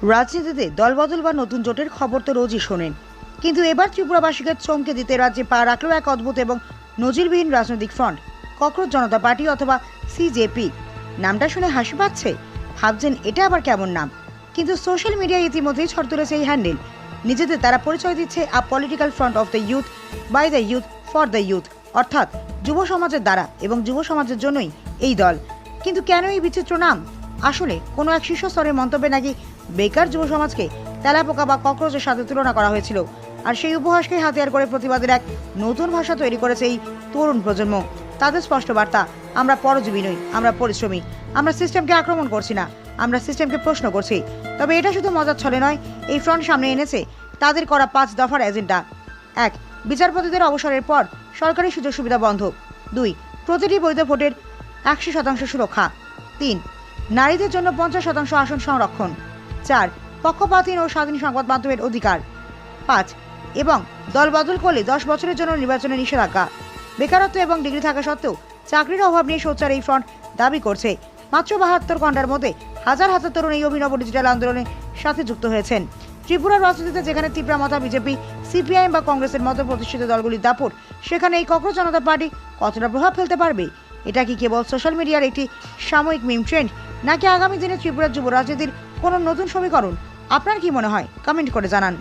রাজনীতিতে দলবদল বা নতুন জোটের খবর তো রোজই শোনেন, কিন্তু এবার ত্রিপুরাবাসীকে চমকে দিতে রাজ্যে পা রাখলো এক অদ্ভুত এবং নজিরবিহীন রাজনৈতিক ফ্রন্ট, ককরোচ জনতা পার্টি অথবা সিজেপি। নামটা শুনে হাসি পাচ্ছে, ভাবছেন এটা আবার কেমন নাম, কিন্তু সোশ্যাল মিডিয়ায় ইতিমধ্যেই ঝড় তুলেছে এই হ্যান্ডেল। নিজেদের তারা পরিচয় দিচ্ছে a political front of the youth, by the youth, for the youth, অর্থাৎ যুব সমাজের দ্বারা এবং যুব সমাজের জন্যই এই দল। কিন্তু কেন এই বিচিত্র নাম? আসলে কোনো এক শীর্ষ স্তরের মন্তব্যে নাকি বেকার যুব সমাজকে তেলাপোকা বা ককরোচের সাথে তুলনা করা হয়েছিল, আর সেই উপহাসকে হাতিয়ার করে প্রতিবাদের এক নতুন ভাষা তৈরি করেছে এই তরুণ প্রজন্ম। তাদের স্পষ্ট বার্তা, আমরা পরজীবী নই, আমরা পরিশ্রমী, আমরা সিস্টেমকে আক্রমণ করছি না, আমরা সিস্টেমকে প্রশ্ন করছি। তবে এটা শুধু মজার ছলে নয়, এই ফ্রন্ট সামনে এনেছে তাদের করা 5 দফার এজেন্ডা। 1. বিচারপতিদের অবসরের পর সরকারি সুযোগ সুবিধা বন্ধ। 2. প্রতিটি বৈধ ভোটের 100% সুরক্ষা। 3. নারীদের জন্য 50% আসন সংরক্ষণ। 4. পক্ষপাতহীন ও স্বাধীন সংবাদ মাধ্যমের অধিকার। 5. এবং দল বদল করলে 10 বছরের জন্য নির্বাচনে নিষেধাজ্ঞা। বেকারত্ব এবং ডিগ্রি থাকা সত্ত্বেও চাকরির অভাব নিয়ে সোচ্চার এই ফ্রন্ট দাবি করছে মাত্র 72 ঘন্টার মধ্যে হাজার হাজার তরুণ এই অভিনব ডিজিটাল আন্দোলনের সাথে যুক্ত হয়েছেন। ত্রিপুরার রাজনীতিতে যেখানে তীব্রামাতা বিজেপি, সিপিআইএম বা কংগ্রেসের মতো প্রতিষ্ঠিত দলগুলির দাপট, সেখানে এই ককরোচ জনতা পার্টি কতটা প্রভাব ফেলতে পারবে? এটা কি কেবল সোশ্যাল মিডিয়ার একটি সাময়িক মিম ট্রেন্ড, নাকি আগামী দিনে ত্রিপুরার যুব রাজনীতির কোনো নতুন সমীকরণ? আপনার কি মনে হয়? কমেন্ট করে জানান।